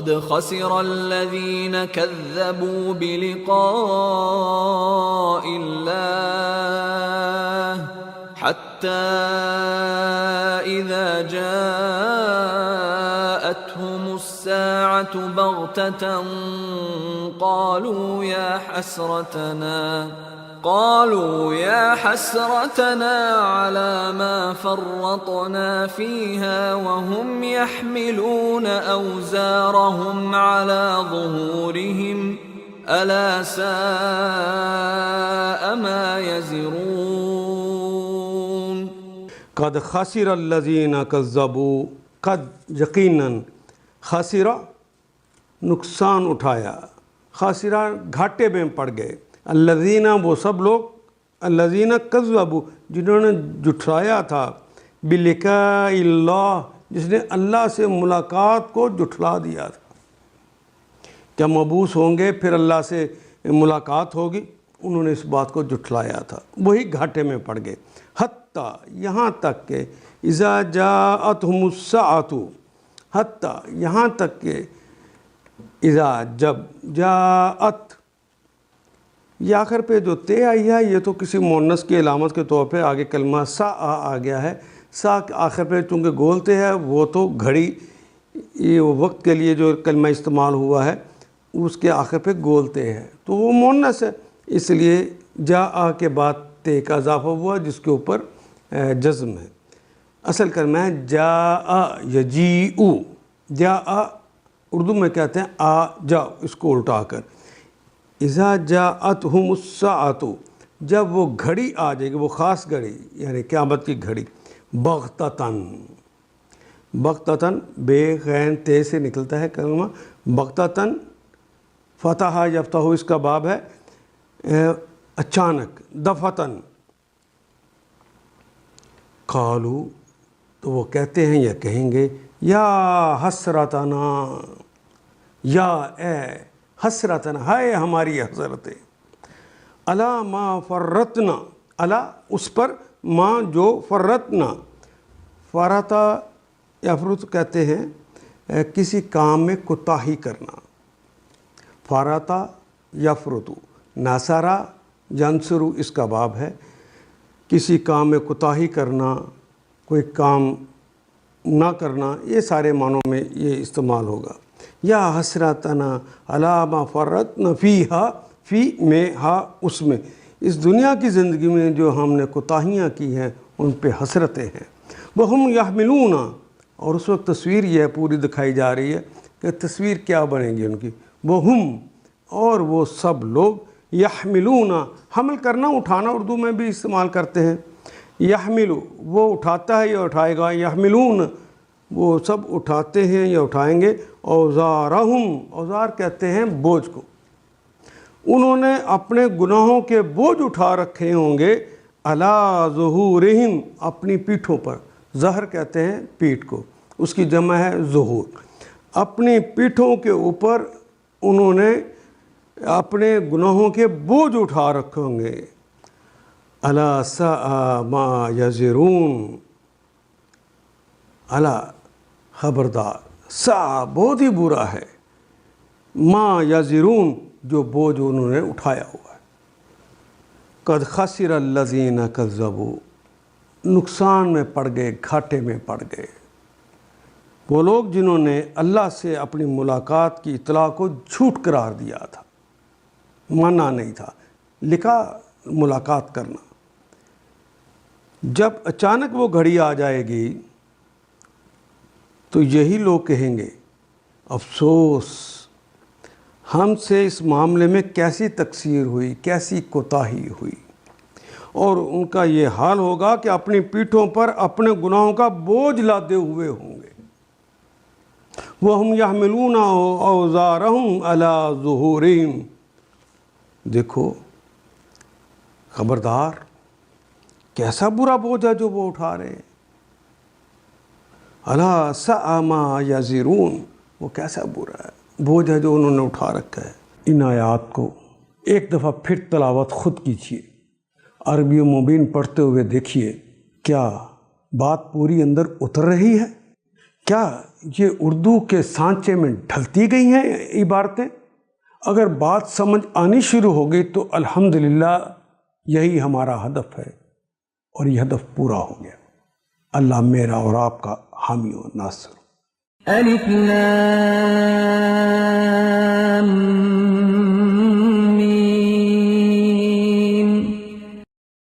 قد خسر الذين كذبوا بلقاء الله حتى إذا جاءتهم الساعة بغتة قالوا يا حسرتنا على ما فرطنا فيها وهم يحملون أوزارهم على ظهورهم ألا ساء ما يزرون. قد خسر الذين كذبوا، قد یقیناً، خاسرہ نقصان اٹھایا، خاسرہ گھاٹے میں پڑ گئے، الذین وہ سب لوگ، الذین کذبوا جنہوں نے جھٹلایا تھا، بلقاء اللہ جس نے اللہ سے ملاقات کو جھٹلا دیا تھا، جب مبعوث ہوں گے پھر اللہ سے ملاقات ہوگی، انہوں نے اس بات کو جھٹلایا تھا، وہی گھاٹے میں پڑ گئے، حتیٰ یہاں تک کہ اذا جاءتهم الساعۃ، حتیٰ یہاں تک کہ اذا جب جاءت، یہ آخر پہ جو تے آئی ہے یہ تو کسی مؤنث کی علامت کے طور پہ آگے کلمہ سا آ گیا ہے، سا آخر پہ چونکہ گولتے ہے، وہ تو گھڑی یہ وقت کے لیے جو کلمہ استعمال ہوا ہے اس کے آخر پہ گولتے ہے تو وہ مؤنث ہے، اس لیے جا آ کے بعد تے کا اضافہ ہوا جس کے اوپر جزم ہے۔ اصل کلمہ ہے جا آ یجیء، جا آ اردو میں کہتے ہیں آ جا، اس کو الٹا کر اذا جاءتهم الساعۃ، جب وہ گھڑی آ جائے گی، وہ خاص گھڑی یعنی قیامت کی گھڑی، بغتتاً، بغتتاً بے غین تے سے نکلتا ہے کلمہ، بغتتاً فتح یفتح اس کا باب ہے، اچانک، دفعتاً، قالو تو وہ کہتے ہیں یا کہیں گے یا حسرتنا، یا اے حسرتنا، ہائے ہماری حسرت، الا ما فرطنا، الا اس پر، ما جو فرطنا، فرطا یفرط کہتے ہیں کسی کام میں کوتاہی کرنا، فرطا یفرطو، ناصرہ ینصرو اس کا باب ہے، کسی کام میں کوتاہی کرنا، کوئی کام نہ کرنا، یہ سارے معنوں میں یہ استعمال ہوگا۔ یا حسرتنا علی ما فرطنا فیہا، فی میں، ہا اس میں، اس دنیا کی زندگی میں جو ہم نے کوتاہیاں کی ہیں ان پہ حسرتیں ہیں۔ وہم یحملون، اور اس وقت تصویر یہ پوری دکھائی جا رہی ہے کہ تصویر کیا بنے گی ان کی، وہم اور وہ سب لوگ، یحملون حمل کرنا، اٹھانا اردو میں بھی استعمال کرتے ہیں، یحملو وہ اٹھاتا ہے یا اٹھائے گا، یحملون وہ سب اٹھاتے ہیں یا اٹھائیں گے، اوزارہم، اوزار کہتے ہیں بوجھ کو، انہوں نے اپنے گناہوں کے بوجھ اٹھا رکھے ہوں گے، علی ظہورہم اپنی پیٹھوں پر، ظہر کہتے ہیں پیٹھ کو، اس کی جمع ہے ظہور، اپنی پیٹھوں کے اوپر انہوں نے اپنے گناہوں کے بوجھ اٹھا رکھے ہوں گے، الا ساء ما یزرون، الا خبردار، ساء بہت ہی برا ہے، ما یزرون جو بوجھ انہوں نے اٹھایا ہوا ہے۔ قد خسر الذین کذبوا، نقصان میں پڑ گئے، گھاٹے میں پڑ گئے وہ لوگ جنہوں نے اللہ سے اپنی ملاقات کی اطلاع کو جھوٹ قرار دیا تھا، مانا نہیں تھا، لکھا ملاقات کرنا، جب اچانک وہ گھڑی آ جائے گی تو یہی لوگ کہیں گے افسوس، ہم سے اس معاملے میں کیسی تقصیر ہوئی، کیسی کوتاہی ہوئی، اور ان کا یہ حال ہوگا کہ اپنی پیٹھوں پر اپنے گناہوں کا بوجھ لادے ہوئے ہوں گے، وَهُمْ يَحْمِلُونَ أَوْزَارَهُمْ عَلَى ظُهُورِهِمْ، دیکھو خبردار کیسا برا بوجھ ہے جو وہ اٹھا رہے ہیں، الا ساء ما یزرون، وہ کیسا برا ہے بوجھ ہے جو انہوں نے اٹھا رکھا ہے۔ ان آیات کو ایک دفعہ پھر تلاوت خود کیجیے، عربی و مبین پڑھتے ہوئے دیکھیے کیا بات پوری اندر اتر رہی ہے، کیا یہ اردو کے سانچے میں ڈھلتی گئی ہیں عبارتیں؟ اگر بات سمجھ آنی شروع ہو گئی تو الحمدللہ یہی ہمارا ہدف ہے، اور یہ ہدف پورا ہو گیا۔ اللہ میرا اور آپ کا حامی و ناصر۔ الف لام